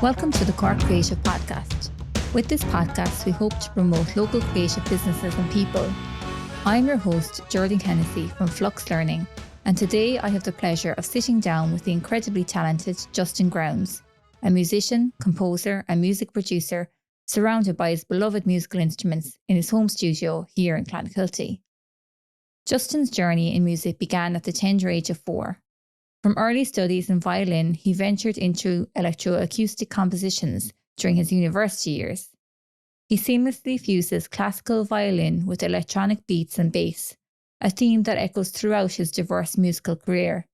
Welcome to the Cork Creative Podcast. With this podcast, we hope to promote local creative businesses and people. I'm your host, Jordan Hennessy from Flux Learning, and today I have the pleasure of sitting down with the incredibly talented Justin Grounds, a musician, composer and music producer surrounded by his beloved musical instruments in his home studio here in Clonakilty. Justin's journey in music began at the tender age of 4. From early studies in violin, he ventured into electroacoustic compositions during his university years. He seamlessly fuses classical violin with electronic beats and bass, a theme that echoes throughout his diverse musical career.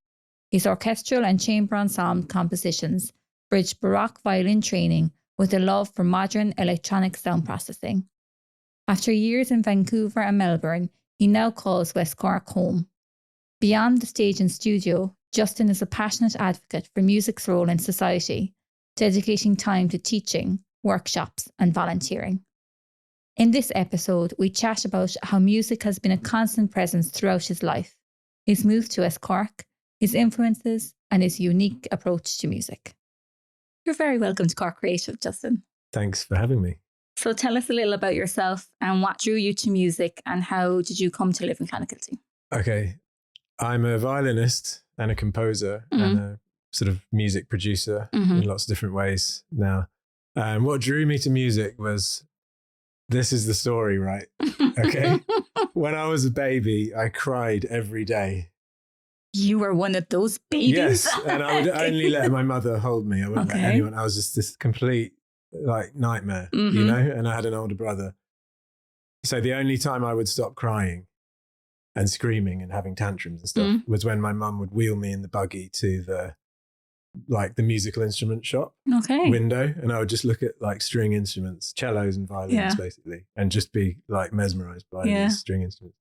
His orchestral and chamber ensemble compositions bridge Baroque violin training with a love for modern electronic sound processing. After years in Vancouver and Melbourne, he now calls West Cork home. Beyond the stage and studio, Justin is a passionate advocate for music's role in society, dedicating time to teaching, workshops and volunteering. In this episode, we chat about how music has been a constant presence throughout his life, his move to West Cork, his influences and his unique approach to music. You're very welcome to Cork Creative, Justin. Thanks for having me. So tell us a little about yourself and what drew you to music and how did you come to live in Clonakilty? Okay, I'm a violinist and a composer and a sort of music producer in lots of different ways now. And what drew me to music was, this is the story, right? Okay. When I was a baby, I cried every day. You were one of those babies? Yes, and I would only let my mother hold me. I wouldn't let anyone. I was just this complete nightmare, you know, and I had an older brother. So the only time I would stop crying and screaming and having tantrums and stuff was when my mum would wheel me in the buggy to the musical instrument shop window, and I would just look at string instruments, cellos and violins basically, and just be mesmerized by these string instruments.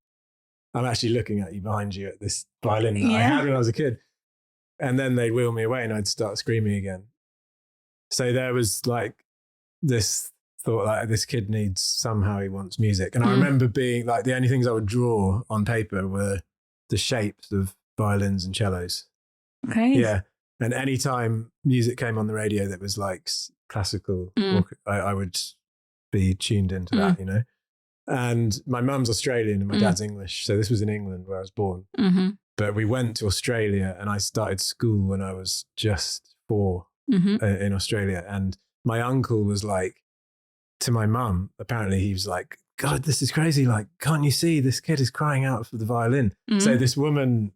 I'm actually looking at you behind you at this violin that I had when I was a kid. And then they'd wheel me away and I'd start screaming again. So there was this thought this kid needs, somehow he wants music. And I remember being the only things I would draw on paper were the shapes of violins and cellos. Okay. Yeah. And any time music came on the radio that was classical, I would be tuned into that, you know. And my mum's Australian and my dad's English. So this was in England where I was born. But we went to Australia and I started school when I was just 4 in Australia. And my uncle was to my mum, apparently he was God, this is crazy. Can't you see this kid is crying out for the violin? So this woman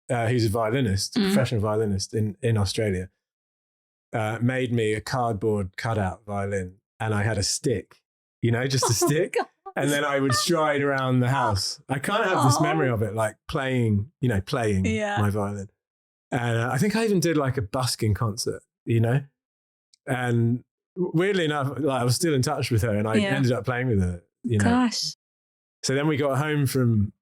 who's a violinist, professional violinist in Australia, made me a cardboard cutout violin. And I had a stick, you know, just a stick. And then I would stride around the house. I kind of have this memory of it, playing my violin. And I think I even did a busking concert, you know. And weirdly enough, I was still in touch with her and I ended up playing with her, you know. Gosh. So then we got home from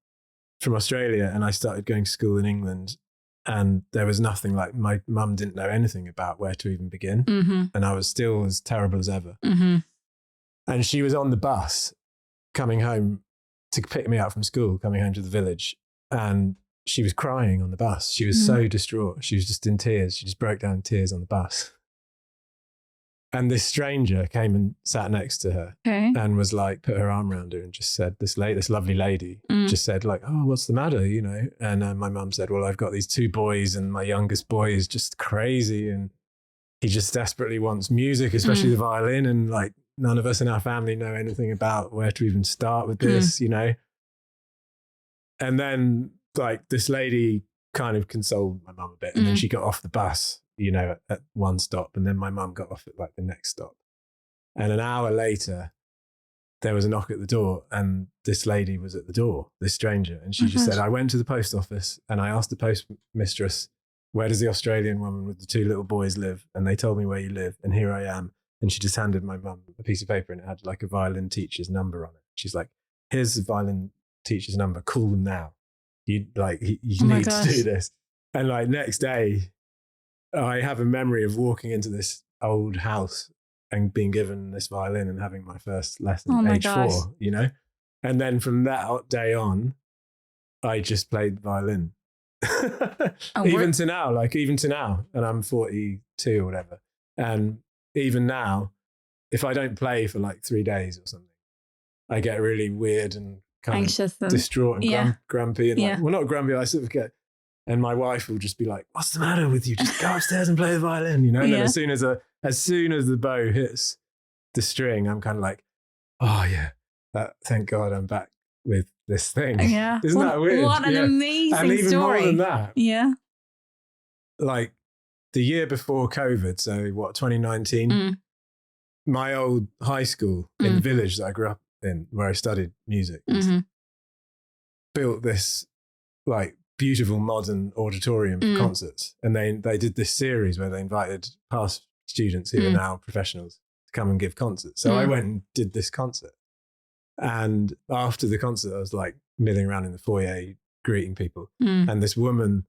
Australia and I started going to school in England, and there was nothing, my mum didn't know anything about where to even begin. And I was still as terrible as ever. And she was on the bus coming home to pick me up from school, coming home to the village. And she was crying on the bus. She was so distraught. She was just in tears. She just broke down in tears on the bus. And this stranger came and sat next to her and was put her arm around her and just said, this lovely lady just said oh, what's the matter? You know? And my mum said, well, I've got these 2 boys and my youngest boy is just crazy. And he just desperately wants music, especially the violin. And none of us in our family know anything about where to even start with this, you know? And then this lady kind of consoled my mum a bit. And then she got off the bus, you know, at one stop. And then my mum got off at the next stop. And an hour later, there was a knock at the door and this lady was at the door, this stranger. And she just said, I went to the post office and I asked the postmistress, where does the Australian woman with the 2 little boys live? And they told me where you live. And here I am. And she just handed my mum a piece of paper and it had a violin teacher's number on it. She's like, here's the violin teacher's number. Call them now. You need to do this. And next day, I have a memory of walking into this old house and being given this violin and having my first lesson at age 4, you know? And then from that day on, I just played violin. Even to now. And I'm 42 or whatever. And even now, if I don't play for like 3 days or something, I get really weird and kind anxious of distraught and grumpy and like, well, not grumpy, I sort of get, and my wife will just be like, what's the matter with you? Just go upstairs and play the violin, you know? And then as soon as the bow hits the string, I'm kind of like, oh yeah, thank God I'm back with this thing. Yeah. Isn't that weird? What an amazing and even story. more than that. Yeah. Like the year before COVID, so 2019, my old high school in the village that I grew up in, where I studied music, built this like beautiful modern auditorium for concerts. And they did this series where they invited past students who are now professionals to come and give concerts. So I went and did this concert. And after the concert, I was like milling around in the foyer greeting people. And this woman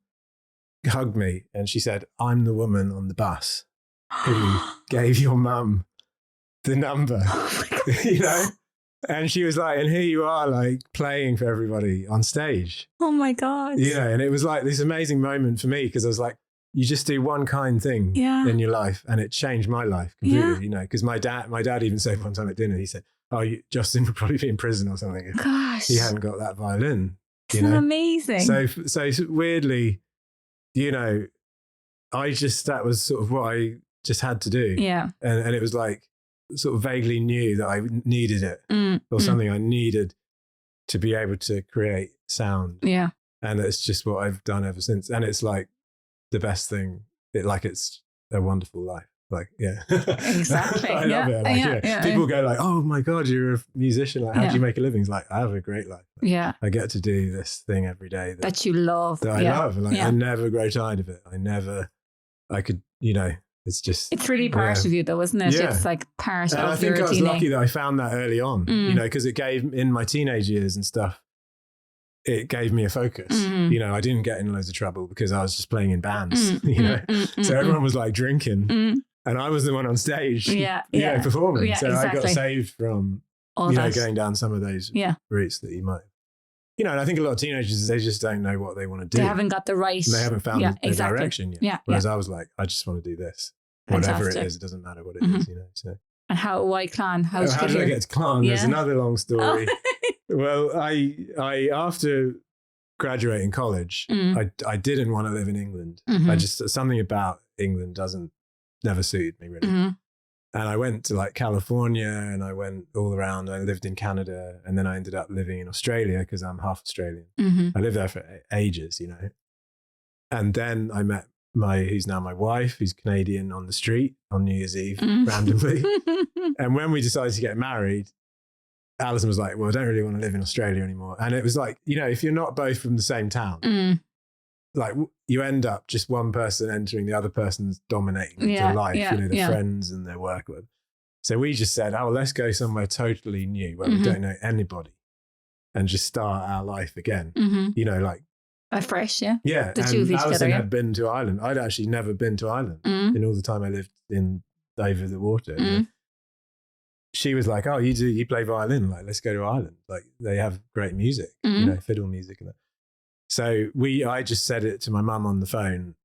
hugged me and she said, I'm the woman on the bus who gave your mum the number, you know? And she was like, and here you are, like playing for everybody on stage. Oh my God. You know, and it was like this amazing moment for me because I was like, you just do one kind thing in your life and it changed my life completely, you know, because my dad even said one time at dinner, he said, oh, Justin would probably be in prison or something if he hadn't got that violin. Isn't that amazing? So weirdly, you know, that was sort of what I just had to do. Yeah. And it was like, sort of vaguely knew that I needed it or something I needed to be able to create sound. Yeah. And it's just what I've done ever since. And it's like the best thing. It's a wonderful life. Like, yeah. Exactly. I love it. Like, people go like, oh my God, you're a musician. Like, how do you make a living? It's like, I have a great life. Like, I get to do this thing every day that you love. That I love. Like, I never grow tired of it. I could, you know, it's really part of you though, isn't it? It's like part of your I think I was lucky that I found that early on, you know, because it gave, in my teenage years and stuff, it gave me a focus. You know, I didn't get in loads of trouble because I was just playing in bands, you know. So everyone was like drinking and I was the one on stage, you know, performing. So I got saved from, going down some of those routes that you might, you know, and I think a lot of teenagers, they just don't know what they want to do. They haven't got the right. And they haven't found the direction yet. Yeah, whereas I was like, I just want to do this. Whatever it is, it doesn't matter what it is, you know. So. And why Clan? How did I get to Clan? There's another long story. Well, I after graduating college, I didn't want to live in England. I just, something about England never suited me really. And I went to like California and I went all around. I lived in Canada and then I ended up living in Australia because I'm half Australian. I lived there for ages, you know. And then I met who's now my wife, who's Canadian, on the street on New Year's Eve randomly. And when we decided to get married, Alison was like, well, I don't really want to live in Australia anymore. And it was like, you know, if you're not both from the same town, like you end up just one person entering the other person's dominating their life, you know, their friends and their work. So we just said, oh, let's go somewhere totally new where we don't know anybody and just start our life again. You know, like, fresh, yeah. Yeah, the two of each Alison had been to Ireland. I'd actually never been to Ireland in all the time I lived in over the water. You know? She was like, "Oh, you play violin? Like, let's go to Ireland. Like, they have great music, you know, fiddle music and that." So I just said it to my mum on the phone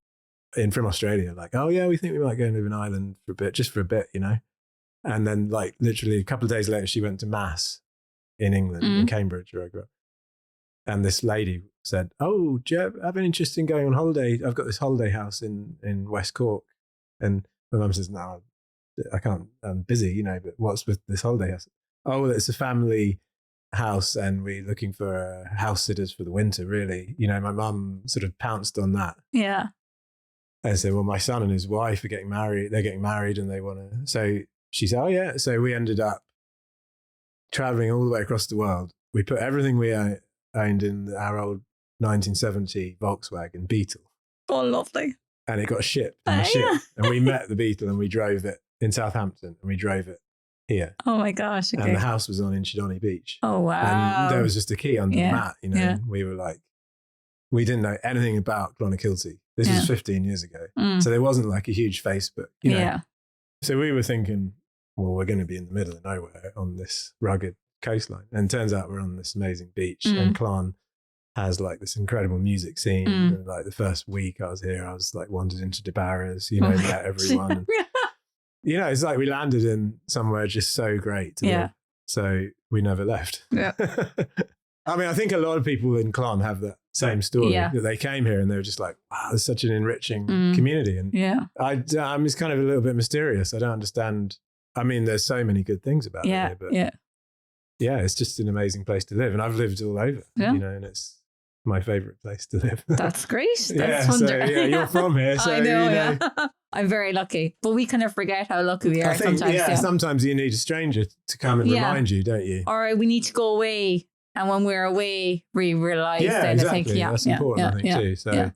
from Australia, like, "Oh yeah, we think we might go and live in Ireland for a bit, you know." And then, like, literally a couple of days later, she went to mass in England, in Cambridge, where I grew up. And this lady said, oh, do you have an interest in going on holiday? I've got this holiday house in West Cork. And my mum says, no, I can't, I'm busy, you know, but what's with this holiday house? Oh, well, it's a family house and we're looking for house sitters for the winter, really. You know, my mum sort of pounced on that. Yeah. And said, well, my son and his wife are getting married. They're getting married and they want to. So she said, oh, yeah. So we ended up traveling all the way across the world. We put everything we owned in our old 1970 Volkswagen Beetle. Oh, lovely. And it got shipped on the ship. And we met the Beetle and we drove it in Southampton and we drove it here. Oh my gosh. Okay. And the house was on Inchydoney Beach. Oh, wow. And there was just a key under the mat, you know. Yeah. We were like, we didn't know anything about Clonakilty. This was 15 years ago. So there wasn't like a huge Facebook, you know. Yeah. So we were thinking, well, we're going to be in the middle of nowhere on this rugged coastline. And it turns out we're on this amazing beach and Clon has like this incredible music scene. And like the first week I was here, I was like wandered into DeBarra's, you know, met everyone. it's like we landed in somewhere just so great to live. So we never left. Yeah. I mean, I think a lot of people in Clon have that same story, that they came here and they were just like, wow, there's such an enriching community. And I'm just kind of a little bit mysterious. I don't understand. I mean, there's so many good things about it here, but it's just an amazing place to live. And I've lived all over, and it's my favorite place to live. That's great. That's wonderful. So, you're from here. So, I know. I'm very lucky, but we kind of forget how lucky we are sometimes. Sometimes you need a stranger to come and remind you, don't you? Or we need to go away, and when we're away, we realise that exactly. I think, that's important, I think, too. So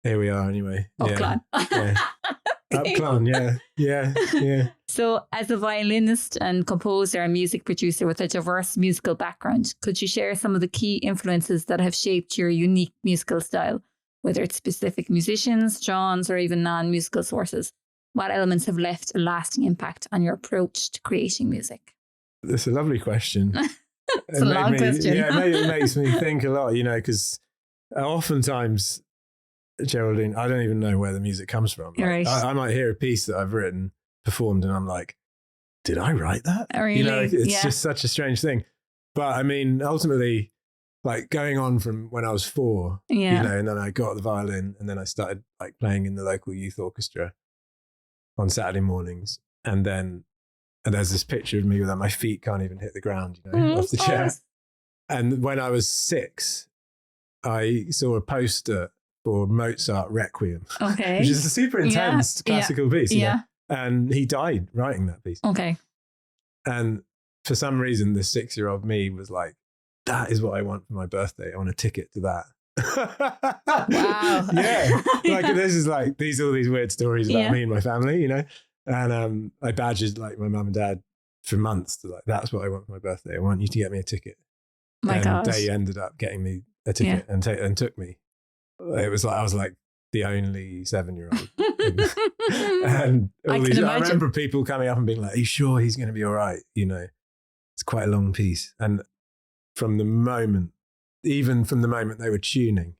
here we are anyway. Clan. Up Clan, yeah. So as a violinist and composer and music producer with a diverse musical background, could you share some of the key influences that have shaped your unique musical style? Whether it's specific musicians, genres, or even non-musical sources, what elements have left a lasting impact on your approach to creating music? That's a lovely question. It's a long question. It makes me think a lot, because oftentimes, Geraldine, I don't even know where the music comes from. Right. I might hear a piece that I've written, performed, and I'm like, did I write that? Really? It's just such a strange thing. But I mean, ultimately, like going on from when I was 4, and then I got the violin, and then I started like playing in the local youth orchestra on Saturday mornings. And there's this picture of me that my feet can't even hit the ground, off the chair. And when I was 6, I saw a poster for Mozart Requiem, which is a super intense classical piece. And he died writing that piece. Okay. And for some reason, the 6-year-old me was like, that is what I want for my birthday. I want a ticket to that. Wow. Like this is like all these weird stories about me and my family, And I badgered like my mum and dad for months to like, that's what I want for my birthday. I want you to get me a ticket. And they ended up getting me a ticket and took me. It was like I was like the only 7-year-old. And I remember people coming up and being like, are you sure he's going to be all right? It's quite a long piece. And from the moment they were tuning,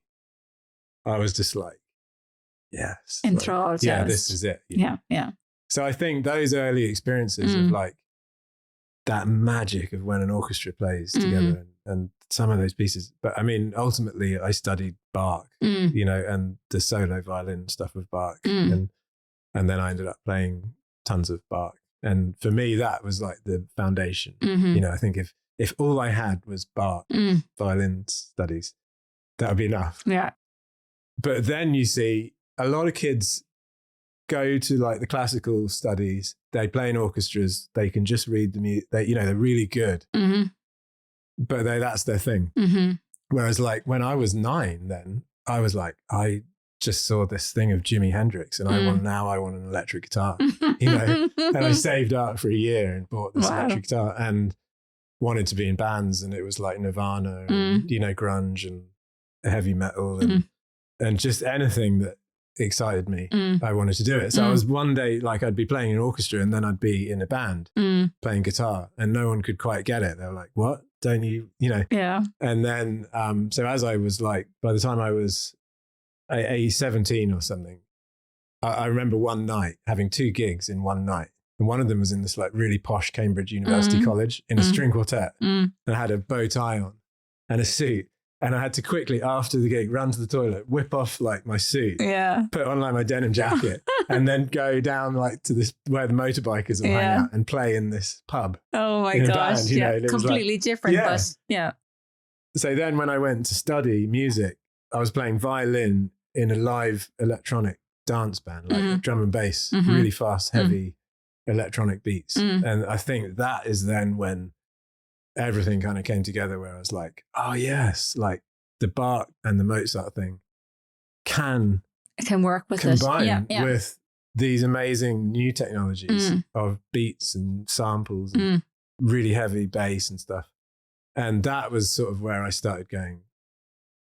I was just like, yes. Enthralled. Like, this is it. Yeah. So I think those early experiences of like that magic of when an orchestra plays together and some of those pieces. But I mean, ultimately I studied Bach, and the solo violin stuff of Bach. And then I ended up playing tons of Bach. And for me, that was like the foundation. I think if all I had was Bach violin studies, that would be enough. Yeah. But then you see a lot of kids go to like the classical studies, they play in orchestras, they can just read the music, they're really good, but that's their thing. Whereas like when I was 9, then I was like, I just saw this thing of Jimi Hendrix and I want an electric guitar, and I saved up for a year and bought this electric guitar and wanted to be in bands, and it was like Nirvana and, grunge and heavy metal and just anything that excited me. I wanted to do it. So I was one day like I'd be playing in an orchestra and then I'd be in a band playing guitar and no one could quite get it. They were like, what? Don't you, Yeah. And then, so as I was like, by the time I was 17 or something, I remember one night having 2 gigs in one night. And one of them was in this like really posh Cambridge University college in a string quartet. And I had a bow tie on and a suit. And I had to quickly, after the gig, run to the toilet, whip off like my suit, put on like my denim jacket, and then go down like to this where the motorbikers will hang out and play in this pub. Oh my gosh. Band, completely different. But So then when I went to study music, I was playing violin in a live electronic dance band, like drum and bass, really fast, heavy electronic beats. And I think that is then when everything kind of came together where I was like, oh yes, like the Bach and the Mozart thing can work with combine with these amazing new technologies of beats and samples and really heavy bass and stuff. And that was sort of where I started going,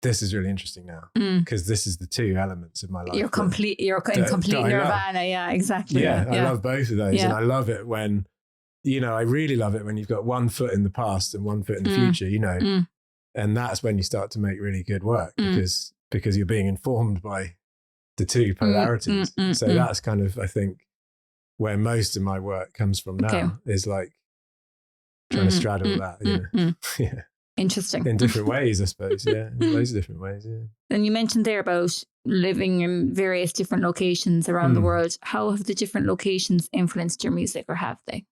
this is really interesting now because this is the 2 elements of my life. You're in complete nirvana. Yeah, exactly. Yeah, I love both of those. And I love it when, I really love it when you've got one foot in the past and one foot in the future, and that's when you start to make really good work because you're being informed by the 2 polarities. So that's kind of, I think, where most of my work comes from now, is like trying to straddle that, you know. Yeah. Interesting. In different ways, I suppose. Yeah. In loads of different ways. Yeah. And you mentioned there about living in various different locations around the world. How have the different locations influenced your music, or have they?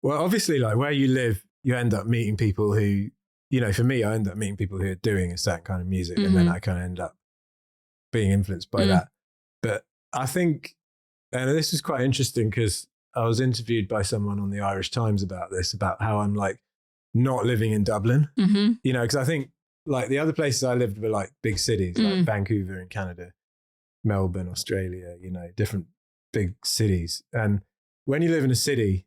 Well, obviously, like where you live, you end up meeting people who, you know, for me, I end up meeting people who are doing a certain kind of music, and then I kind of end up being influenced by that. But I think, and this is quite interesting because I was interviewed by someone on the Irish Times about this, about how I'm like not living in Dublin, you know, because I think like the other places I lived were like big cities, like Vancouver in Canada, Melbourne, Australia, you know, different big cities. And when you live in a city,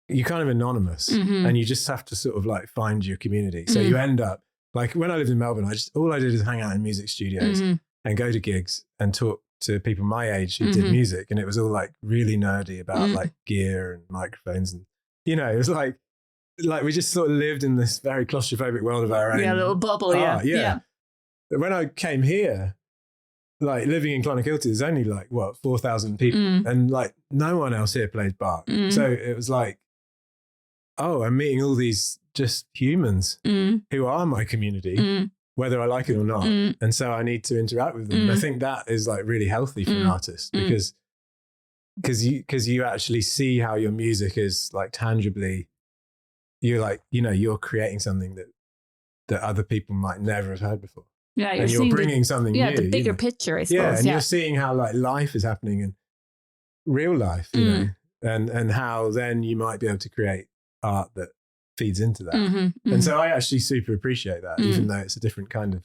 you're kind of anonymous and you just have to sort of like find your community. So you end up like when I lived in Melbourne, all I did is hang out in music studios and go to gigs and talk to people my age who did music. And it was all like really nerdy about like gear and microphones. And, you know, it was like we just sort of lived in this very claustrophobic world of our own. Yeah, a little bubble. Yeah. But when I came here, like living in Clonakilty, there's only like, 4,000 people. And like no one else here plays Bach. So it was like, oh, I'm meeting all these just humans who are my community, whether I like it or not. And so I need to interact with them. And I think that is like really healthy for an artist because you actually see how your music is like tangibly, you're like, you know, you're creating something that other people might never have heard before. Yeah, and you're bringing something new. Yeah, the bigger picture, I suppose. Yeah, and you're seeing how like life is happening in real life, you know, and how then you might be able to create art that feeds into that. And so I actually super appreciate that, even though it's a different kind of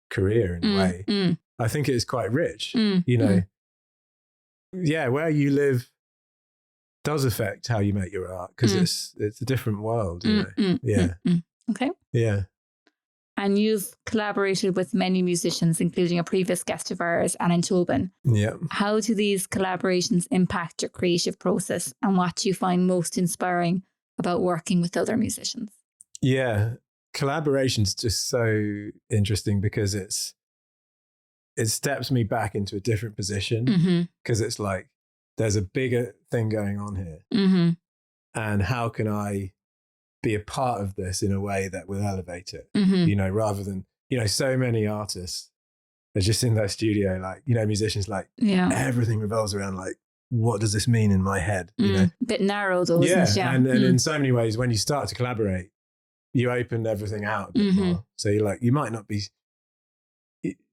career in a way. I think it is quite rich, you know. Yeah, where you live does affect how you make your art because it's a different world, you know. Yeah. Okay. Yeah. And you've collaborated with many musicians, including a previous guest of ours, Alan Tobin. Yeah. How do these collaborations impact your creative process, and what do you find most inspiring about working with other musicians? Yeah, collaboration's just so interesting because it steps me back into a different position because it's like there's a bigger thing going on here, and how can I be a part of this in a way that will elevate it? You know, rather than, you know, so many artists are just in their studio, like, you know, musicians, like everything revolves around like, what does this mean in my head? You know, a bit narrow though, isn't it? Yeah. And in so many ways, when you start to collaborate, you open everything out a bit more. So you're like, you might not be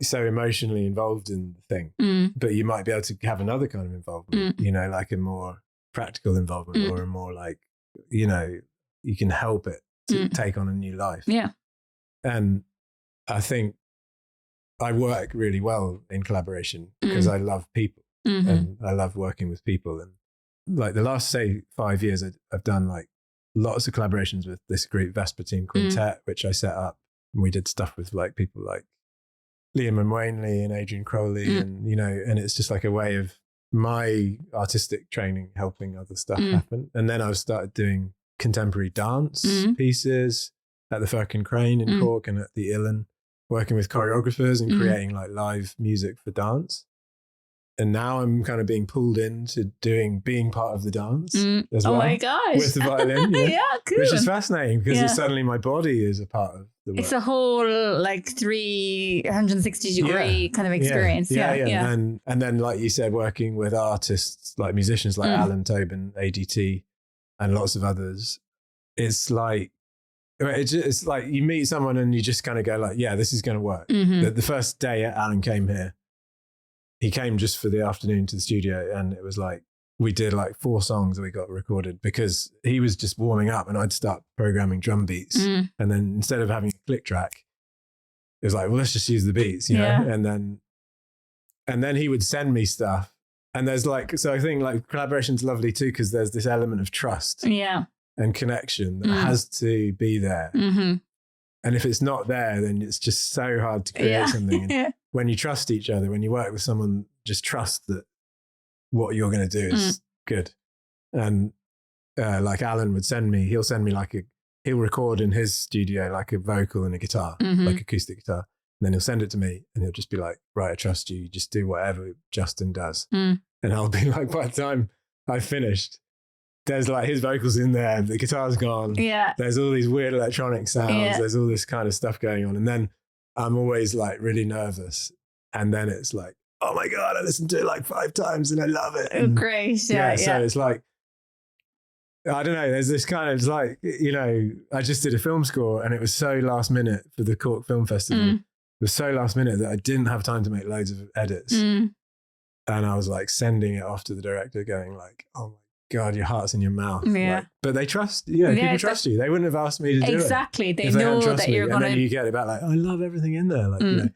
so emotionally involved in the thing, but you might be able to have another kind of involvement, you know, like a more practical involvement or a more like, you know, you can help it to take on a new life. Yeah. And I think I work really well in collaboration because I love people. And I love working with people. And like the last, say, 5 years, I've done like lots of collaborations with this group, Vespertine Quintet, which I set up. And we did stuff with like people like Liam and Wainley and Adrian Crowley. And, you know, and it's just like a way of my artistic training helping other stuff happen. And then I've started doing contemporary dance pieces at the Firkin Crane in Cork and at the Uillinn, working with choreographers and creating like live music for dance. And now I'm kind of being pulled into being part of the dance as well. Oh my gosh. With the violin. Yeah, cool. Which is fascinating because suddenly my body is a part of the work. It's a whole like 360 degree kind of experience. Yeah. And then, like you said, working with artists, like musicians like Alan Tobin, ADT, and lots of others. It's like you meet someone and you just kind of go like, yeah, this is going to work. The first day Alan came here, he came just for the afternoon to the studio, and it was like, we did like 4 songs that we got recorded because he was just warming up and I'd start programming drum beats. And then instead of having a click track, it was like, well, let's just use the beats, you know? And then he would send me stuff. And there's like, so I think like collaboration's lovely too, because there's this element of trust and connection that has to be there. And if it's not there, then it's just so hard to create something. And when you trust each other, when you work with someone, just trust that what you're going to do is good. And like Alan would he'll send me like he'll record in his studio like a vocal and a guitar, like acoustic guitar. And then he'll send it to me and he'll just be like, right, I trust you. You just do whatever Justin does. And I'll be like, by the time I finished, there's like his vocals in there, the guitar's gone. Yeah. There's all these weird electronic sounds. Yeah. There's all this kind of stuff going on. And then I'm always like really nervous. And then it's like, oh my God, I listened to it like 5 times and I love it. And Great. Yeah. so it's like, I don't know, there's this kind of like, you know, I just did a film score and it was so last minute for the Cork Film Festival. It was so last minute that I didn't have time to make loads of edits. And I was like sending it off to the director going like, oh my God, your heart's in your mouth. Yeah. Like, but they trust, you know, people trust you. They wouldn't have asked me to do it. Exactly. They know that you're going to. And then you get it back like, I love everything in there. Like, you know.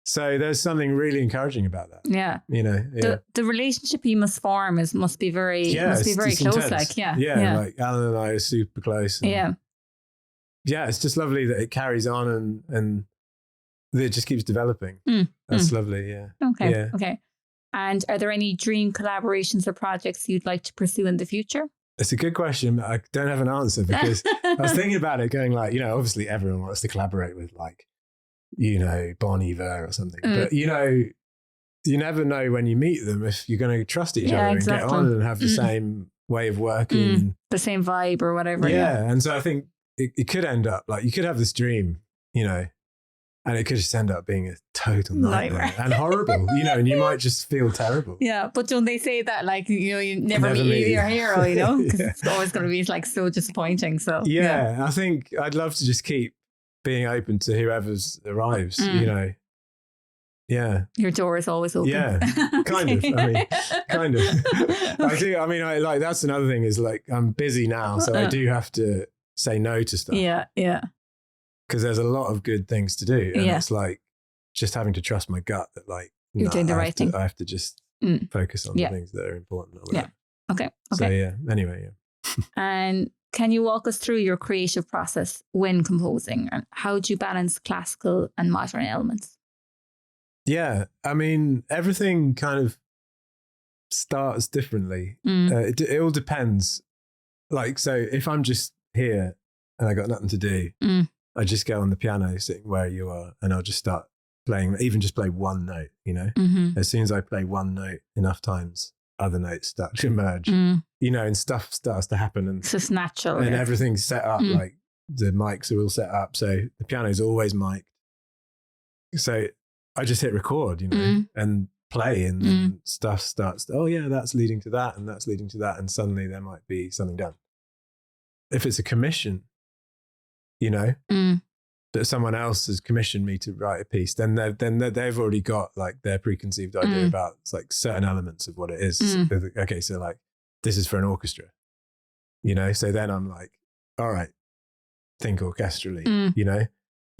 So there's something really encouraging about that. Yeah. You know, the relationship you must form must be very close. Intense. Like, yeah. Like Alan and I are super close. And it's just lovely that it carries on and it just keeps developing. That's lovely. Yeah. Okay. Yeah. Okay. And are there any dream collaborations or projects you'd like to pursue in the future? It's a good question, but I don't have an answer because I was thinking about it going like, you know, obviously everyone wants to collaborate with like, you know, Bon Iver or something. But, you know, you never know when you meet them if you're going to trust each other and get on and have the same way of working. The same vibe or whatever. Yeah. And so I think it could end up like, you could have this dream, you know, and it could just end up being a total nightmare and horrible, you know, and you might just feel terrible. Yeah, but don't they say that, like, you know, you never meet your hero, you know, because it's always going to be like so disappointing. So yeah, I think I'd love to just keep being open to whoever's arrives, you know. Yeah. Your door is always open. Yeah, kind of. I mean, kind of. I do. I mean, I like, that's another thing is like, I'm busy now, so I do have to say no to stuff. Yeah, yeah. Because there's a lot of good things to do. And it's like just having to trust my gut that like, you're doing the right thing. I have to just focus on the things that are important. Or whatever. Yeah. Okay. So yeah, anyway, And can you walk us through your creative process when composing and how do you balance classical and modern elements? Yeah. I mean, everything kind of starts differently. It all depends. Like, so if I'm just here and I got nothing to do, I just go on the piano sitting where you are and I'll just start playing, even just play one note, you know? As soon as I play one note enough times, other notes start to emerge, you know, and stuff starts to happen. And it's just natural. And everything's set up, like the mics are all set up. So the piano is always mic'd. So I just hit record, you know, and play and then stuff starts, oh yeah, that's leading to that and that's leading to that. And suddenly there might be something done. If it's a commission, you know, that someone else has commissioned me to write a piece, then they've already got like their preconceived idea about like certain elements of what it is. Okay, so like this is for an orchestra, you know. So then I'm like, all right, think orchestrally, you know.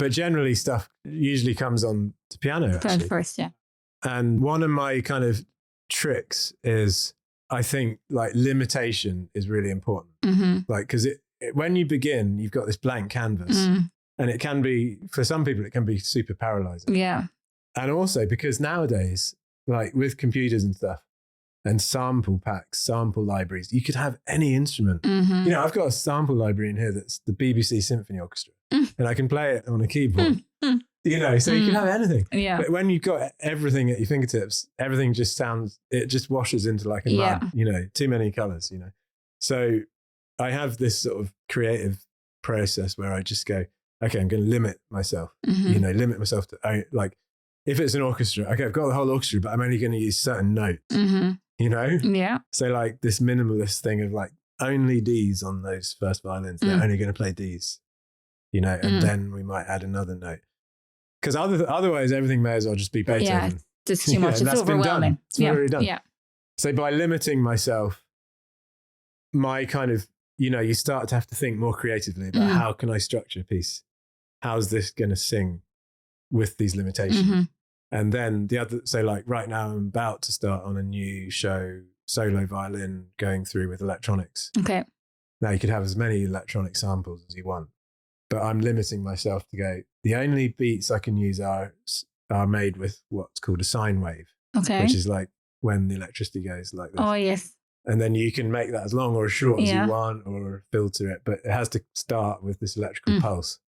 But generally, stuff usually comes on the piano actually. First, yeah. And one of my kind of tricks is, I think like limitation is really important, like because when you begin, you've got this blank canvas and it can be, for some people, it can be super paralyzing. Yeah. And also because nowadays, like with computers and stuff and sample packs, sample libraries, you could have any instrument. You know, I've got a sample library in here that's the BBC Symphony Orchestra and I can play it on a keyboard, you know, so you can have anything. Yeah. But when you've got everything at your fingertips, everything just sounds, it just washes into like a mud, you know, too many colors, you know. So I have this sort of creative process where I just go, okay, I'm going to limit myself, you know, limit myself to like, if it's an orchestra, okay, I've got the whole orchestra, but I'm only going to use certain notes, you know? Yeah. So like this minimalist thing of like only Ds on those first violins, they're only going to play Ds, you know, and then we might add another note. Because otherwise everything may as well just be Beethoven. Yeah, it's too much. It's overwhelming. It's already done. Yeah. So by limiting myself, my kind of, you know, you start to have to think more creatively about how can I structure a piece? How's this going to sing with these limitations? And then the other, so like right now I'm about to start on a new show, solo violin going through with electronics. Okay. Now you could have as many electronic samples as you want, but I'm limiting myself to go, the only beats I can use are made with what's called a sine wave. Okay. Which is like when the electricity goes like this. Oh, yes. And then you can make that as long or as short as you want or filter it, but it has to start with this electrical pulse.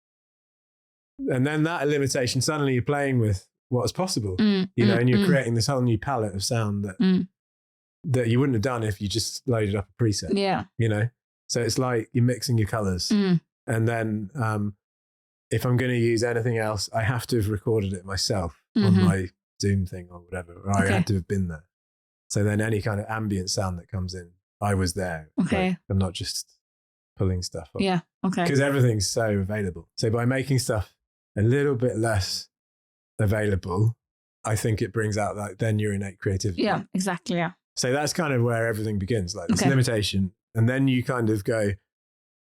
And then that limitation, suddenly you're playing with what's possible, you know, and you're creating this whole new palette of sound that that you wouldn't have done if you just loaded up a preset. Yeah. You know? So it's like you're mixing your colors. And then if I'm going to use anything else, I have to have recorded it myself on my Zoom thing or whatever, or I had to have been there. So then any kind of ambient sound that comes in, I was there. Okay. Like, I'm not just pulling stuff off. Yeah. Okay. Because everything's so available. So by making stuff a little bit less available, I think it brings out like then your innate creativity. Yeah, exactly. Yeah. So that's kind of where everything begins, like this limitation. And then you kind of go,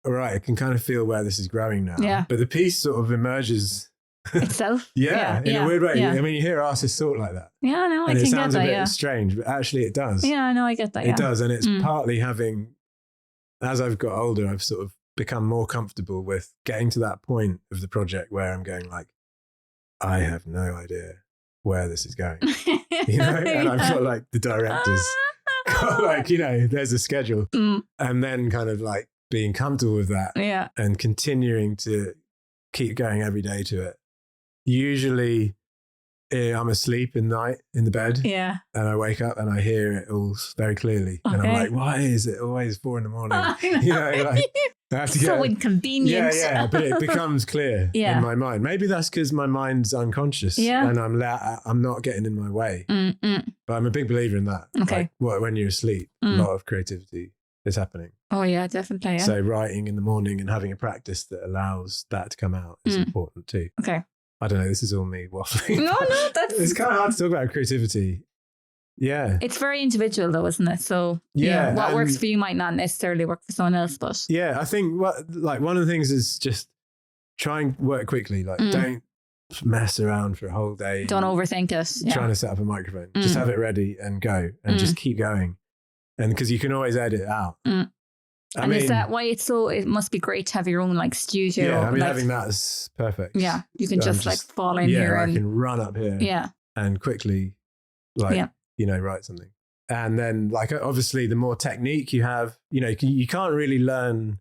all right, I can kind of feel where this is growing now. Yeah. But the piece sort of emerges itself. in a weird way. Yeah. I mean, you hear artists talk like that. Yeah, no, I and can it get sounds that. a bit strange, but actually it does. Yeah, no, I get that. It does. And it's partly having, as I've got older, I've sort of become more comfortable with getting to that point of the project where I'm going like, I have no idea where this is going. You know? And I've got like the directors got like, you know, there's a schedule. And then kind of like being comfortable with that and continuing to keep going every day to it. Usually I'm asleep in night in the bed and I wake up and I hear it all very clearly. And I'm like, why is it always 4 a.m? You know, like I have to so inconvenient. Yeah, but it becomes clear in my mind. Maybe that's because my mind's unconscious and I'm not getting in my way. But I'm a big believer in that. Okay. Like, when you're asleep, a lot of creativity is happening. Oh yeah, definitely. Yeah. So writing in the morning and having a practice that allows that to come out is important too. Okay. I don't know. This is all me waffling. No, that's... It's kind of hard to talk about creativity. Yeah. It's very individual though, isn't it? So what works for you might not necessarily work for someone else, but... Yeah, I think one of the things is just try and work quickly. Like don't mess around for a whole day. Don't overthink it. Trying to set up a microphone. Just have it ready and go and just keep going. And because you can always edit it out. And is that why it must be great to have your own like studio? Yeah, I mean, like, having that is perfect. Yeah, you can just like fall in here and... I can run up here and quickly like, you know, write something. And then like, obviously the more technique you have, you know, you can't really learn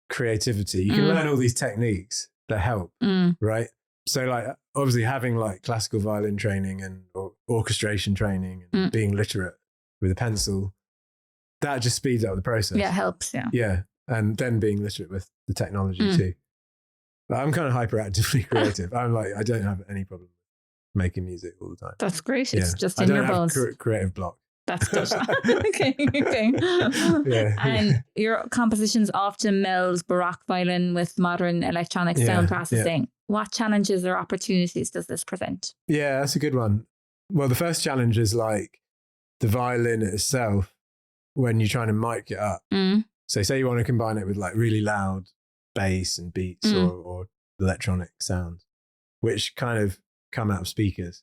creativity. You can learn all these techniques that help, right? So like, obviously having like classical violin training and or orchestration training and being literate with a pencil, that just speeds up the process. Yeah, it helps. Yeah. Yeah. And then being literate with the technology too. But I'm kind of hyperactively creative. I'm like, I don't have any problem making music all the time. That's great. It's just in your bones. Creative block. That's good. Okay. Yeah. And your compositions often melds Baroque violin with modern electronic sound processing. Yeah. What challenges or opportunities does this present? Yeah, that's a good one. Well, the first challenge is like the violin itself when you're trying to mic it up. So say you want to combine it with like really loud bass and beats or electronic sounds, which kind of come out of speakers.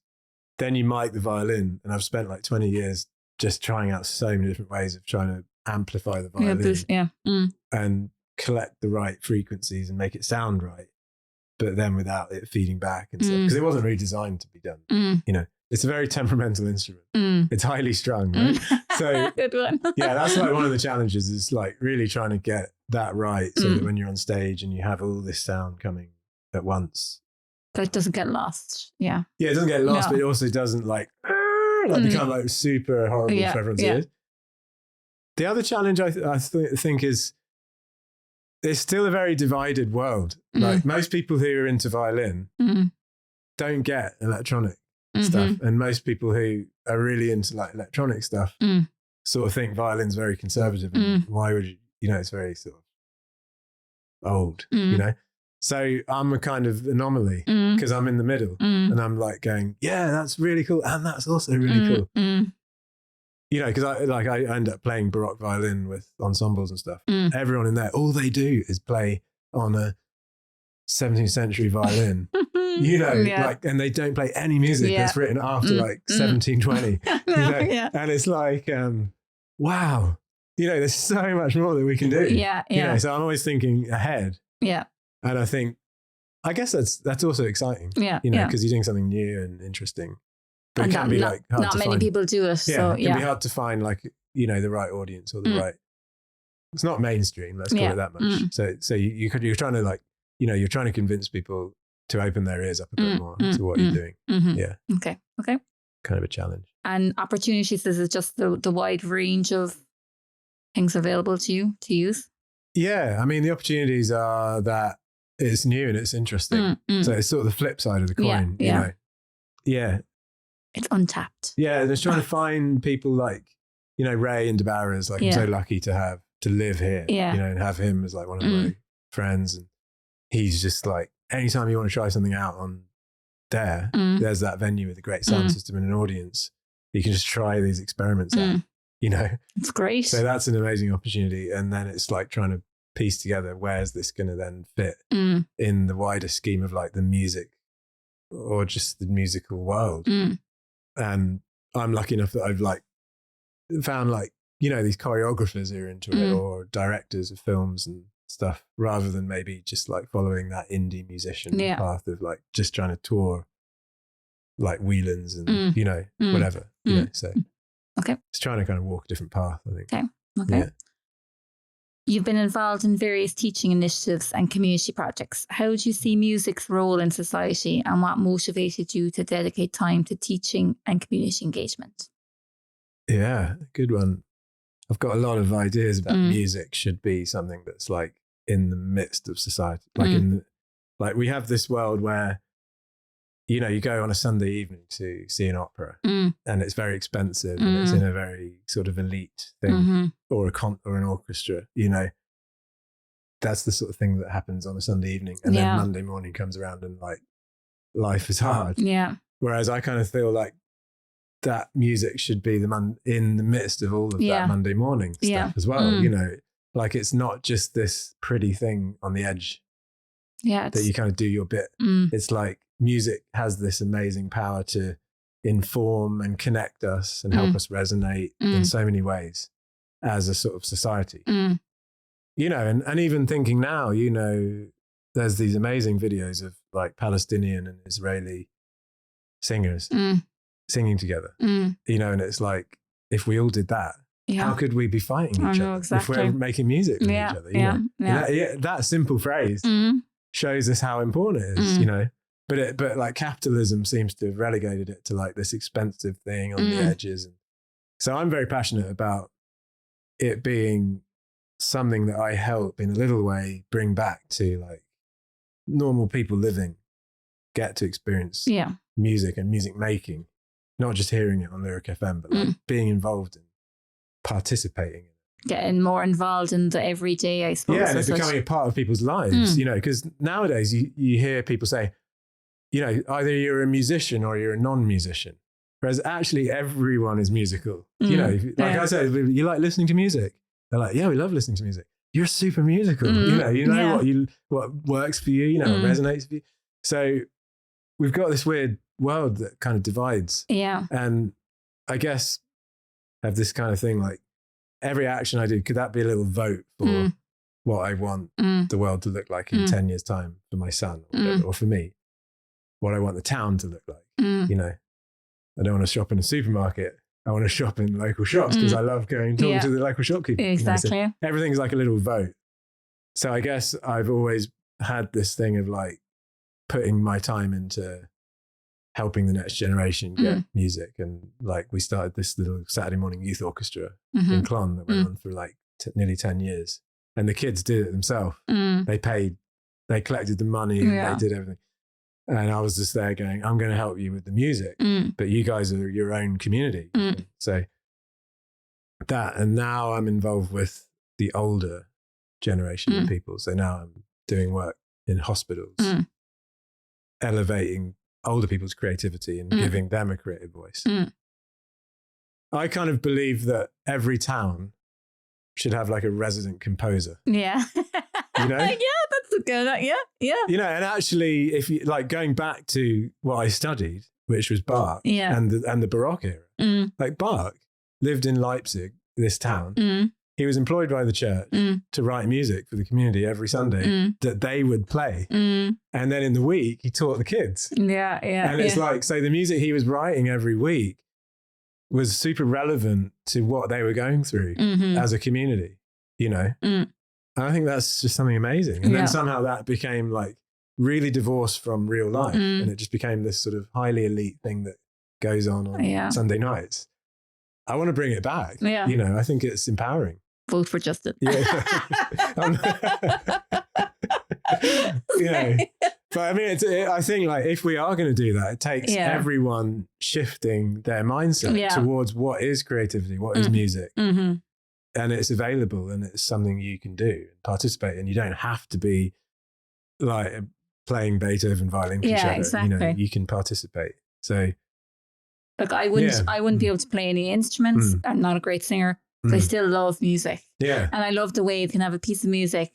Then you mic the violin, and I've spent like 20 years just trying out so many different ways of trying to amplify the violin and collect the right frequencies and make it sound right, but then without it feeding back and stuff, because it wasn't really designed to be done. You know, it's a very temperamental instrument. It's highly strung, right? So good one. Yeah, that's like one of the challenges is like really trying to get that right so that when you're on stage and you have all this sound coming at once, that it doesn't get lost. Yeah, it doesn't get lost, but it also doesn't like become like super horrible for everyone's ears. The other challenge I think is it's still a very divided world. Like most people who are into violin don't get electronic stuff, and most people who are really into like electronic stuff sort of think violin's very conservative and why would you know, it's very sort of old, you know. So I'm a kind of anomaly because I'm in the middle and I'm like going, yeah, that's really cool. And that's also really cool. You know, because I end up playing Baroque violin with ensembles and stuff. Everyone in there, all they do is play on a 17th century violin, you know, like, and they don't play any music that's written after like 1720, you know? And it's like, wow, you know, there's so much more that we can do. You know, so I'm always thinking ahead. And I think, I guess that's also exciting. You know, because you're doing something new and interesting. But and it can be like hard not to many find. people do it. Yeah, So it can be hard to find like, you know, the right audience or the right. It's not mainstream. Let's call it that much. So you're trying to like, you know, you're trying to convince people to open their ears up a bit more to what you're doing. Yeah. Okay. Kind of a challenge. And opportunities, is it just the wide range of things available to you to use? Yeah, I mean, the opportunities are that it's new and it's interesting. So it's sort of the flip side of the coin, you know. Yeah. It's untapped. Yeah, just trying to find people like, you know, Ray and DeBarra's, like I'm so lucky to live here, you know, and have him as like one of my friends. And he's just like, anytime you want to try something out on there, there's that venue with a great sound system and an audience. You can just try these experiments out, you know. It's great. So that's an amazing opportunity. And then it's like trying to piece together, where's this going to then fit in the wider scheme of like the music or just the musical world. And I'm lucky enough that I've like found like, you know, these choreographers who are into it, or directors of films and stuff, rather than maybe just like following that indie musician path of like just trying to tour like Whelan's and, you know, whatever, you know, so. Okay. It's trying to kind of walk a different path, I think. Okay. Yeah. You've been involved in various teaching initiatives and community projects. How do you see music's role in society, and what motivated you to dedicate time to teaching and community engagement? Yeah, good one. I've got a lot of ideas about music should be something that's like in the midst of society. Like we have this world where, you know, you go on a Sunday evening to see an opera and it's very expensive and it's in a very sort of elite thing or an orchestra, you know. That's the sort of thing that happens on a Sunday evening. And then Monday morning comes around and like life is hard. Yeah. Whereas I kind of feel like that music should be in the midst of all of that Monday morning stuff as well. You know, like it's not just this pretty thing on the edge that you kind of do your bit. It's like music has this amazing power to inform and connect us and help us resonate in so many ways as a sort of society. You know, and even thinking now, you know, there's these amazing videos of like Palestinian and Israeli singers singing together, you know, and it's like, if we all did that, how could we be fighting each other if we're making music with each other? You know? That simple phrase shows us how important it is, you know. But like capitalism seems to have relegated it to like this expensive thing on the edges. And so I'm very passionate about it being something that I help in a little way bring back to like normal people living, get to experience music and music making, not just hearing it on Lyric FM, but like being involved in participating. Getting more involved in the everyday, I suppose. Yeah, and it's becoming a part of people's lives, you know, because nowadays you hear people say, you know, either you're a musician or you're a non-musician. Whereas actually everyone is musical. You know, like I said, you like listening to music. They're like, yeah, we love listening to music. You're super musical. You know what works for you, you know, what resonates for you. So we've got this weird world that kind of divides. Yeah. And I guess have this kind of thing like every action I do, could that be a little vote for what I want the world to look like in 10 years' time for my son or for me? What I want the town to look like. You know, I don't want to shop in a supermarket. I want to shop in local shops because I love going and talking to the local shopkeeper. Exactly. You know, so everything's like a little vote. So I guess I've always had this thing of like putting my time into helping the next generation get music. And like we started this little Saturday morning youth orchestra in Clon that went on for like nearly 10 years. And the kids did it themselves. They paid, they collected the money and they did everything. And I was just there going, I'm going to help you with the music, but you guys are your own community. So that, and now I'm involved with the older generation of people. So now I'm doing work in hospitals, elevating older people's creativity and giving them a creative voice. I kind of believe that every town should have like a resident composer. Yeah. You know? Yeah, that's a good, yeah. You know, and actually, if you like going back to what I studied, which was Bach and the Baroque era, like Bach lived in Leipzig, this town. He was employed by the church to write music for the community every Sunday that they would play. And then in the week, he taught the kids. Yeah. And it's like, so the music he was writing every week was super relevant to what they were going through as a community, you know? And I think that's just something amazing. And then somehow that became like really divorced from real life. And it just became this sort of highly elite thing that goes on Sunday nights. I want to bring it back. Yeah. You know, I think it's empowering. Vote for Justin. Yeah. You know, but I mean, I think like if we are going to do that, it takes everyone shifting their mindset towards what is creativity, what is music. Mm-hmm. And it's available and it's something you can do and participate in. You don't have to be like playing Beethoven violin concerto. Yeah, exactly. You know, you can participate. So, like I wouldn't be able to play any instruments. I'm not a great singer, but I still love music. Yeah. And I love the way you can have a piece of music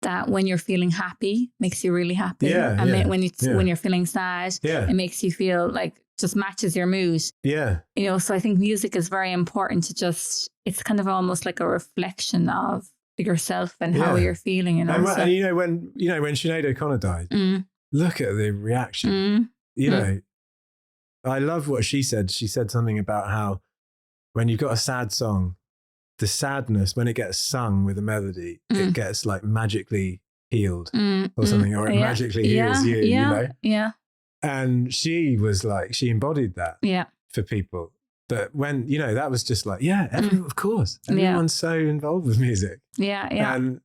that when you're feeling happy makes you really happy. Yeah. And when you're feeling sad, it makes you feel like just matches your mood. Yeah. You know, so I think music is very important to just, it's kind of almost like a reflection of yourself and how you're feeling. You know, and you know when Sinead O'Connor died, look at the reaction. You know, I love what she said. She said something about how when you've got a sad song, the sadness, when it gets sung with a melody, it gets like magically healed or something, or it magically heals you, you know? Yeah. And she was like, she embodied that for people. But when, you know, that was just like, of course, everyone's so involved with music. Yeah. And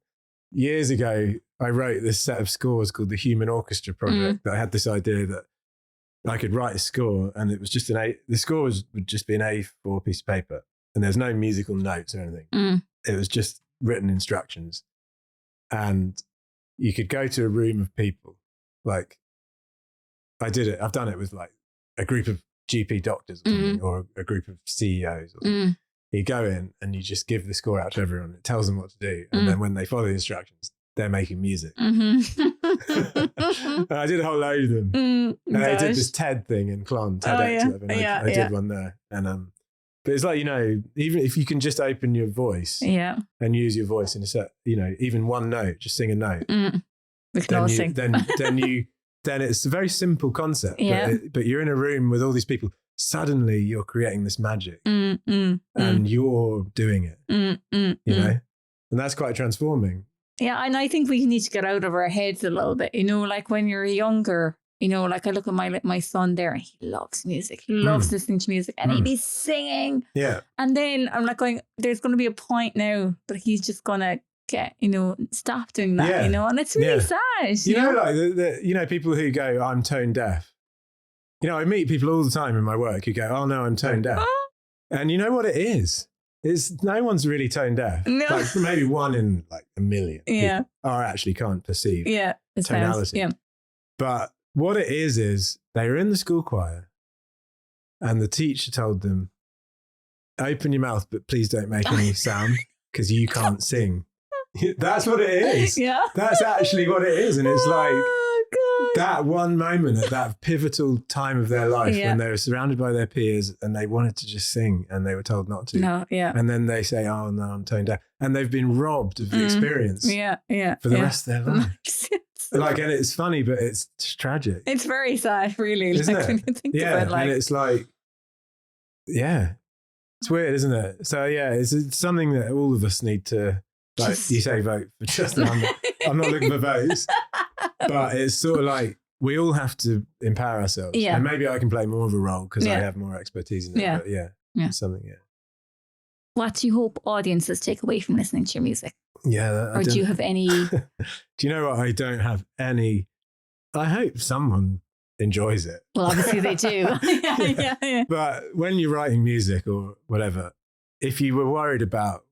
years ago, I wrote this set of scores called the Human Orchestra Project that I had this idea that I could write a score and it was just the score would just be an A4 piece of paper and there's no musical notes or anything. It was just written instructions. And you could go to a room of people. Like I did it. I've done it with like a group of GP doctors or something, or a group of CEOs or something. You go in and you just give the score out to everyone. It tells them what to do. And then when they follow the instructions, they're making music. And I did a whole load of them. And I did this TED thing in Clon, TEDx. I did one there. And but it's like, you know, even if you can just open your voice and use your voice in a set, you know, even one note, just sing a note. Then it's a very simple concept. But you're in a room with all these people. Suddenly you're creating this magic and you're doing it, you know, and that's quite transforming. Yeah. And I think we need to get out of our heads a little bit, you know, like when you're younger, you know, like I look at my son there and he loves music. He loves listening to music and he'd be singing. Yeah. And then I'm like going, there's going to be a point now that he's just going to get, you know, stop doing that, you know, and it's really sad. You know, like you know, people who go, I'm tone deaf. You know, I meet people all the time in my work who go, oh no, I'm tone deaf. And you know what it is? It's no one's really tone deaf. No. Like maybe one in like a million people actually can't perceive tonality. But what it is they were in the school choir and the teacher told them, open your mouth, but please don't make any sound because you can't sing. That's what it is. Yeah. That's actually what it is. And it's like that one moment at that pivotal time of their life when they were surrounded by their peers and they wanted to just sing and they were told not to. No, and then they say, oh no, I'm toned down. And they've been robbed of the experience for the rest of their life. Like, and it's funny, but it's tragic. It's very sad, really. Isn't it? When you think about it, like, and it's like, it's weird, isn't it? So it's something that all of us need to, like you say, vote for Justin. I'm not looking for votes, but it's sort of like we all have to empower ourselves. Yeah. And maybe I can play more of a role because I have more expertise in it. But it's something. What do you hope audiences take away from listening to your music? Or do you have any? Do you know what? I don't have any. I hope someone enjoys it. Well, obviously they do. But when you're writing music or whatever, if you were worried about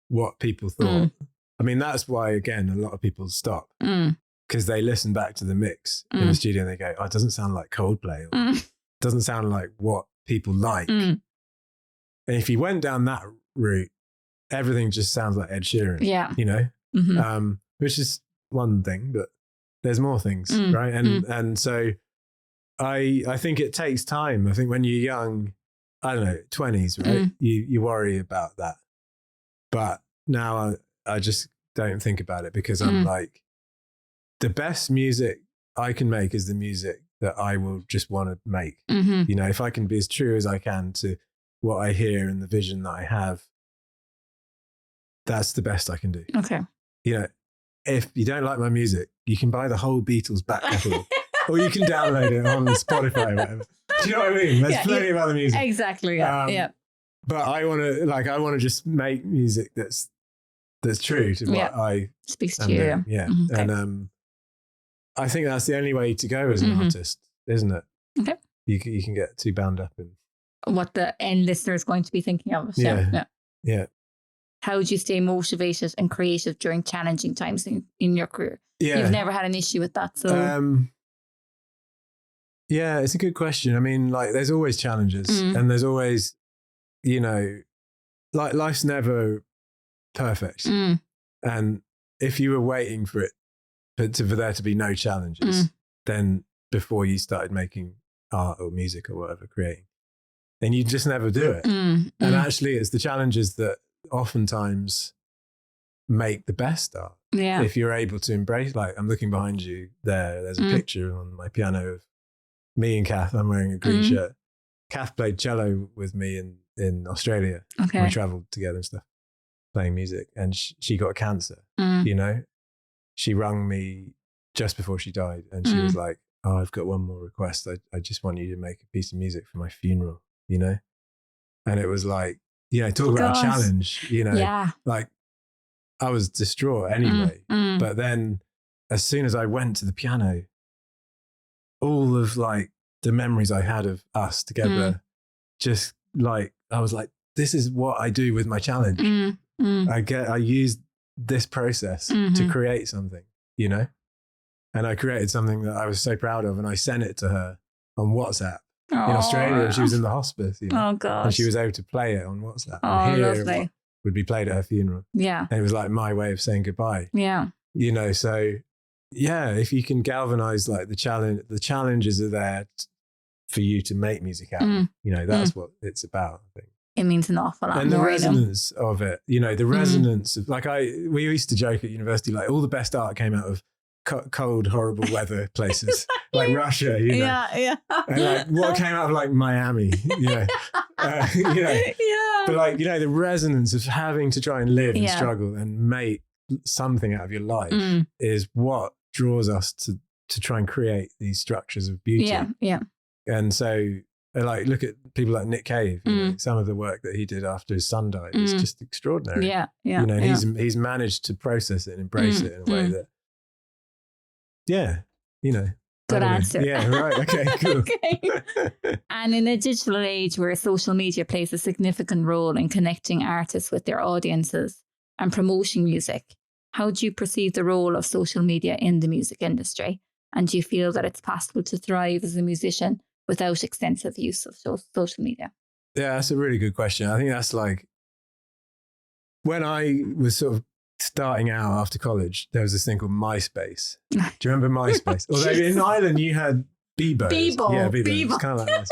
what people thought, I mean, that's why, again, a lot of people stop because they listen back to the mix in the studio and they go, oh, it doesn't sound like Coldplay or it doesn't sound like what people like. And if you went down that route, everything just sounds like Ed Sheeran, you know, which is one thing, but there's more things, right? And so I think it takes time. I think when you're young, I don't know, 20s, right? You worry about that. But now I just don't think about it because I'm like, the best music I can make is the music that I will just want to make. You know, if I can be as true as I can to what I hear and the vision that I have, that's the best I can do. Okay. You know, if you don't like my music, you can buy the whole Beatles back catalogue or you can download it on Spotify or whatever. Do you know what I mean? There's plenty of other music. Exactly. Yeah. But I want to just make music that's true to what I speaks to you. Yeah. Okay. And I think that's the only way to go as an artist, isn't it? Okay. You can get too bound up in what the end listener is going to be thinking of. Yeah. How would you stay motivated and creative during challenging times in your career? Yeah. You've never had an issue with that. So yeah, it's a good question. I mean, like there's always challenges and there's always, like life's never perfect. And if you were waiting for it, for there to be no challenges, then before you started making art or music or whatever, creating, then you just never do it. And actually it's the challenges that oftentimes make the best art. Yeah. If you're able to embrace, like I'm looking behind you there's a picture on my piano of me and Kath. I'm wearing a green shirt. Kath played cello with me in Australia. Okay. We traveled together and stuff, playing music, and she got cancer, She rang me just before she died and she was like, oh, I've got one more request. I just want you to make a piece of music for my funeral, And it was like, talk about a challenge, like I was distraught anyway. But then as soon as I went to the piano, all of like the memories I had of us together, just like, I was like, this is what I do with my challenge. I use this process to create something, and I created something that I was so proud of, and I sent it to her on WhatsApp in Australia, and she was in the hospice, Oh gosh. and she was able to play it on WhatsApp. Oh, and hear lovely. what would be played at her funeral. Yeah. And it was like my way of saying goodbye. Yeah. So yeah, if you can galvanize like the challenges are there for you to make music out of, that's what it's about, I think. It means an awful lot and more. The resonance of it, the resonance of, like we used to joke at university, like all the best art came out of cold, horrible weather places, like Russia, Yeah. And like what came out of like Miami, Yeah. But like, the resonance of having to try and live and struggle and make something out of your life is what draws us to try and create these structures of beauty. Yeah. And so, like, look at people like Nick Cave. Some of the work that he did after his son died is just extraordinary. Yeah. He's managed to process it and embrace it in a way that, Good answer. Yeah, right. Okay, cool. Okay. And in a digital age where social media plays a significant role in connecting artists with their audiences and promoting music, how do you perceive the role of social media in the music industry? And do you feel that it's possible to thrive as a musician without extensive use of social media? Yeah, that's a really good question. I think that's like, when I was sort of starting out after college, there was this thing called MySpace. Do you remember MySpace? Although in Ireland you had Bebo. Yeah, Bebo. It's kind of like MySpace.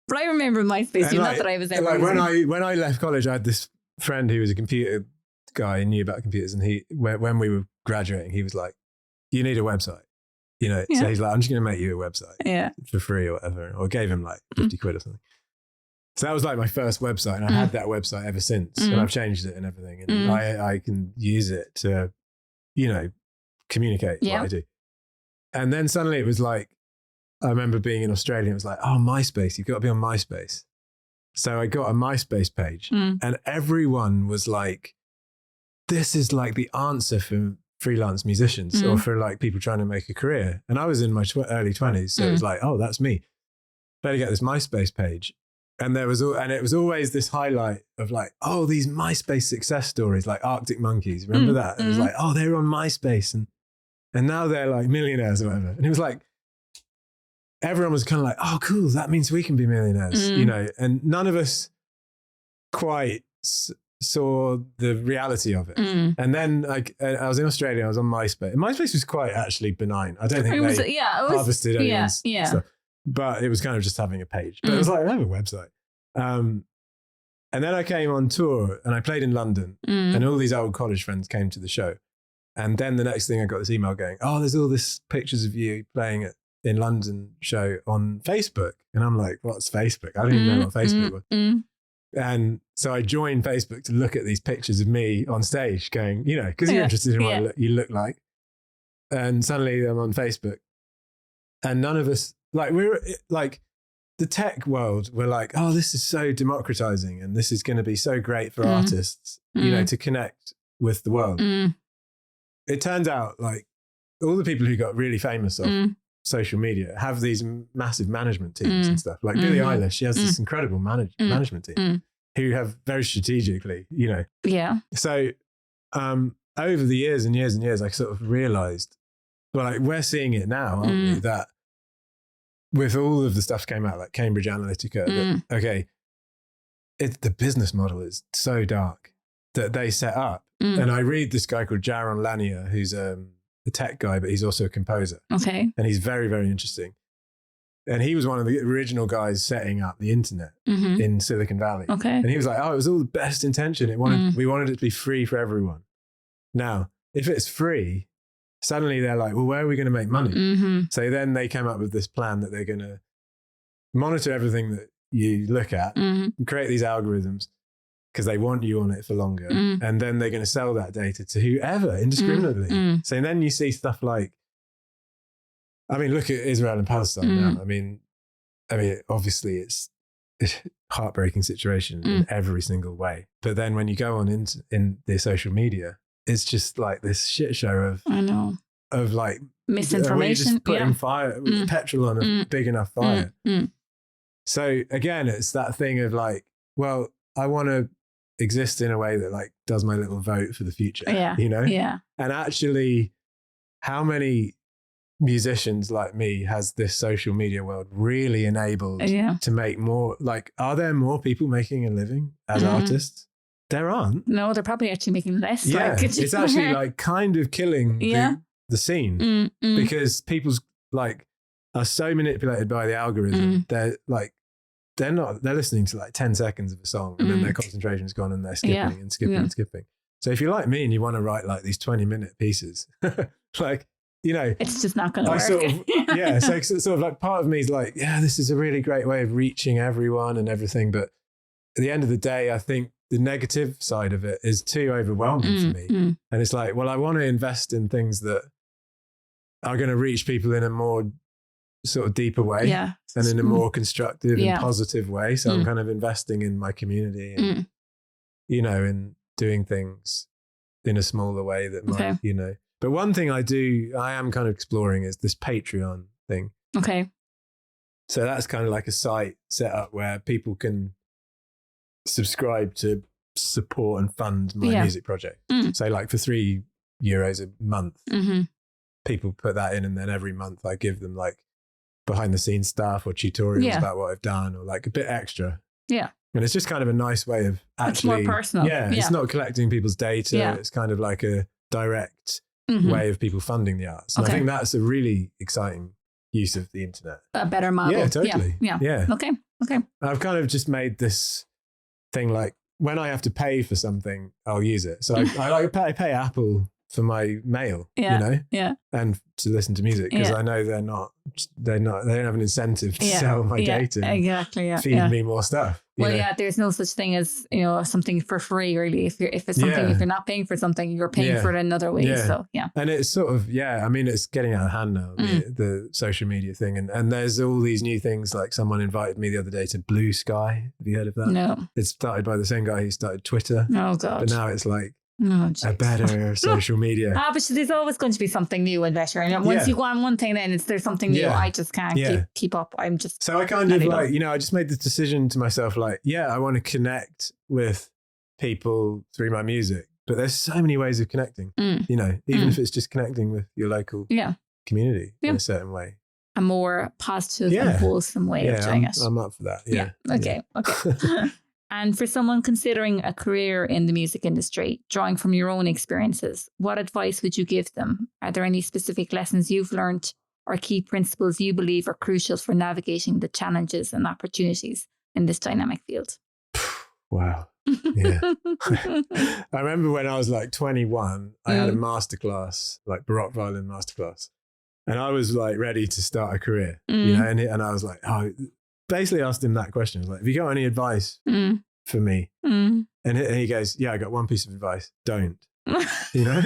But I remember MySpace. Not that I was ever like when I left college, I had this friend who was a computer guy and knew about computers, and when we were graduating, he was like, you need a website. So he's like, I'm just going to make you a website for free or whatever, or gave him like 50 quid or something. So that was like my first website, and I had that website ever since, and I've changed it and everything, and I can use it to, communicate what I do. And then suddenly it was like, I remember being in Australia, it was like, oh, MySpace, you've got to be on MySpace. So I got a MySpace page, and everyone was like, this is like the answer for freelance musicians or for like people trying to make a career. And I was in my early 20s, so it was like, oh, that's me. Better get this MySpace page. And it was always this highlight of like, oh, these MySpace success stories, like Arctic Monkeys. Remember that? It was like, oh, they were on MySpace and now they're like millionaires or whatever. And it was like, everyone was kind of like, oh, cool, that means we can be millionaires, and none of us quite saw the reality of it. And then I was in Australia, I was on MySpace. And MySpace was quite actually benign. I don't think they harvested anyone's stuff. But it was kind of just having a page. But it was like, I have a website. And then I came on tour and I played in London and all these old college friends came to the show. And then the next thing I got this email going, oh, there's all this pictures of you playing in London show on Facebook. And I'm like, what's Facebook? I didn't even know what Facebook was. And so I joined Facebook to look at these pictures of me on stage going, because you're interested in what you look like. And suddenly I'm on Facebook and none of us, like, we were like, the tech world were like, oh, this is so democratizing and this is going to be so great for artists, you know, to connect with the world. It turns out like all the people who got really famous off social media have these massive management teams and stuff. Like Billie Eilish, she has this incredible management team who have very strategically, you know. Yeah. So over the years and years and years, I sort of realized, well, like we're seeing it now, aren't we? That with all of the stuff came out, like Cambridge Analytica, that, okay, the business model is so dark that they set up. And I read this guy called Jaron Lanier, who's a tech guy, but he's also a composer. Okay. And he's very, very interesting. And he was one of the original guys setting up the internet in Silicon Valley. Okay. And he was like, oh, it was all the best intention. We wanted it to be free for everyone. Now, if it's free, suddenly they're like, well, where are we going to make money? So then they came up with this plan that they're going to monitor everything that you look at and create these algorithms because they want you on it for longer. And then they're going to sell that data to whoever indiscriminately. So then you see stuff like, I mean, look at Israel and Palestine now. I mean, obviously it's a heartbreaking situation in every single way. But then when you go on in the social media, it's just like this shit show of like misinformation, just putting petrol on a big enough fire. So again, it's that thing of like, well, I want to exist in a way that like does my little vote for the future, you know? Yeah. And actually, how many musicians like me has this social media world really enabled to make more? Like, are there more people making a living as artists? There aren't. No, they're probably actually making less. Yeah, like, it's actually like kind of killing the scene because people's like are so manipulated by the algorithm. They're like, they're listening to like 10 seconds of a song and then their concentration's gone and they're skipping and skipping and skipping. So if you're like me and you want to write like these 20-minute pieces, like, you know, it's just not going to work. Sort of, so sort of like part of me is like, yeah, this is a really great way of reaching everyone and everything. But at the end of the day, I think the negative side of it is too overwhelming for me. And it's like, well, I want to invest in things that are going to reach people in a more sort of deeper way and in a more constructive and positive way. So I'm kind of investing in my community and, you know, and doing things in a smaller way that might, you know. But one thing I am kind of exploring is this Patreon thing. Okay. So that's kind of like a site set up where people can subscribe to support and fund my music project. So like for €3 a month, people put that in and then every month I give them like behind the scenes stuff or tutorials about what I've done or like a bit extra. Yeah. And it's just kind of a nice way of actually. It's more personal. Yeah. It's not collecting people's data. Yeah. It's kind of like a direct way of people funding the arts. And I think that's a really exciting use of the internet. A better model. Yeah, totally. Yeah. Okay. I've kind of just made this thing like when I have to pay for something, I'll use it. So I pay Apple for my mail, you know, and to listen to music because I know they don't have an incentive to sell my data. Exactly. Feed me more stuff. Well, there's no such thing as, you know, something for free really. If it's something, if you're not paying for something, you're paying for it another way. So and it's sort of I mean, it's getting out of hand now, the social media thing, and there's all these new things. Like someone invited me the other day to Blue Sky. Have you heard of that? No. It's started by the same guy who started Twitter. Oh God! But now it's like. A better social media. But there's always going to be something new and better. And once you go on one thing, then there's something new. I just can't keep up. I'm just so I kind of like, you know, I just made the decision to myself, like, I want to connect with people through my music. But there's so many ways of connecting. You know, even if it's just connecting with your local community in a certain way. A more positive and wholesome way of doing it. I'm up for that. Yeah. Okay. And for someone considering a career in the music industry, drawing from your own experiences, what advice would you give them? Are there any specific lessons you've learned or key principles you believe are crucial for navigating the challenges and opportunities in this dynamic field? Wow. Yeah. I remember when I was like 21, I had a masterclass, like Baroque violin masterclass. And I was like ready to start a career, you know, and I was like, basically asked him that question. I was like, have you got any advice for me? And he goes, I got one piece of advice. Don't, you know?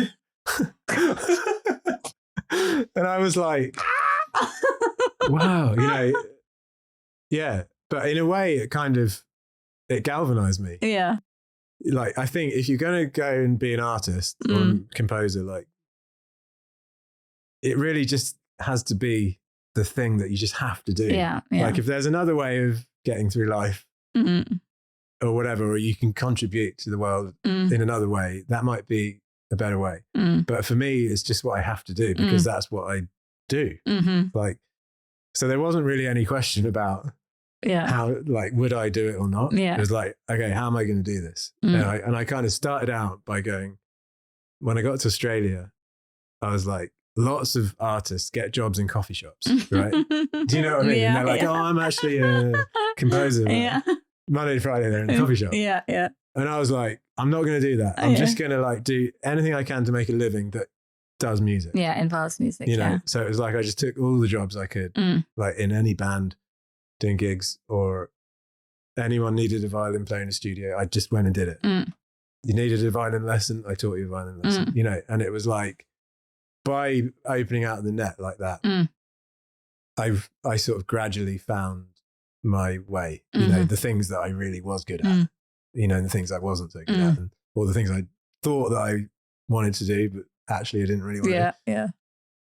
And I was like, wow, Yeah. But in a way, it galvanized me. Yeah. Like, I think if you're going to go and be an artist or a composer, like, it really just has to be the thing that you just have to do. Yeah. Like, if there's another way of getting through life or whatever, or you can contribute to the world in another way, that might be a better way. But for me, it's just what I have to do because that's what I do. Like, so there wasn't really any question about how, like, would I do it or not? It was like, okay, how am I going to do this? And I kind of started out by going, when I got to Australia, I was like, lots of artists get jobs in coffee shops, right? Do you know what I mean? And they're like, oh, I'm actually a composer. Monday to Friday, they're in a coffee shop. And I was like, I'm not going to do that. I'm just going to like do anything I can to make a living that does music. Yeah, involves music. You know, so it was like I just took all the jobs I could, like in any band, doing gigs, or anyone needed a violin player in a studio, I just went and did it. You needed a violin lesson, I taught you a violin lesson. You know, and it was like, by opening out the net like that, I sort of gradually found my way. You know, the things that I really was good at. You know, and the things I wasn't so good at, or the things I thought that I wanted to do, but actually I didn't really want to.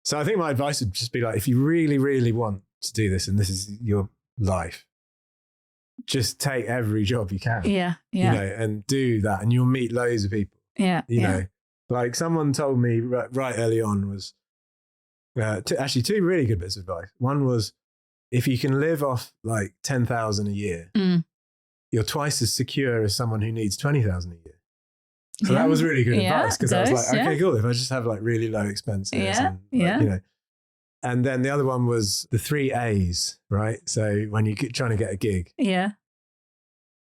So I think my advice would just be like, if you really, really want to do this and this is your life, just take every job you can. You know, and do that, and you'll meet loads of people. You know, like someone told me right early on was actually two really good bits of advice. One was, if you can live off like 10,000 a year, you're twice as secure as someone who needs 20,000 a year. So that was really good advice, because I was like, okay, cool. If I just have like really low expenses, and, like, you know. And then the other one was the 3 A's, right? So when you're trying to get a gig,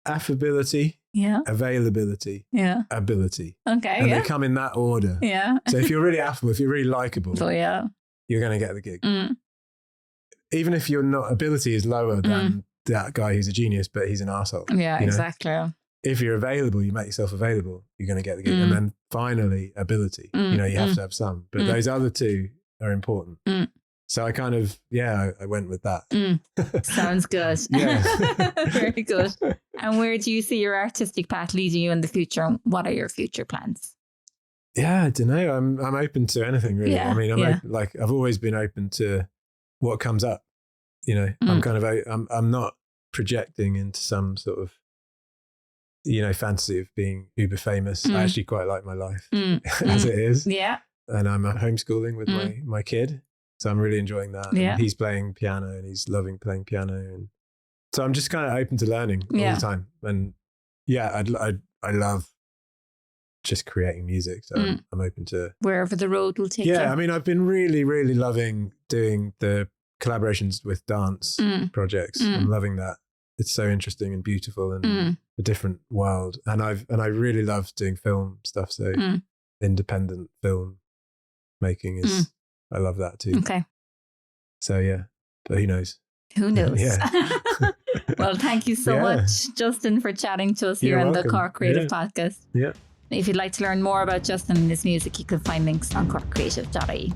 affability, availability, ability. Okay. And they come in that order. So if you're really affable, if you're really likable, you're going to get the gig. Even if your ability is lower than that guy who's a genius, but he's an arsehole. Exactly. If you're available, you make yourself available, you're going to get the gig. And then finally, ability. You know, you have to have some, but those other two are important. So I kind of, I went with that. Sounds good. Very good. And where do you see your artistic path leading you in the future? And what are your future plans? I don't know. I'm open to anything, really. I mean, I've always been open to what comes up. You know, I'm kind of, I'm not projecting into some sort of, you know, fantasy of being uber famous. I actually quite like my life as it is. And I'm homeschooling with my kid. So I'm really enjoying that. And he's playing piano and he's loving playing piano. And so I'm just kind of open to learning all the time. And I love just creating music. So I'm open to wherever the road will take you. I mean, I've been really, really loving doing the collaborations with dance projects. I'm loving that. It's so interesting and beautiful and a different world. And I really love doing film stuff. So independent film making is, I love that too. Okay. So but who knows? Who knows? Well, thank you so much, Justin, for chatting to us here on the Cork Creative Podcast. If you'd like to learn more about Justin and his music, you can find links on corkcreative.ie.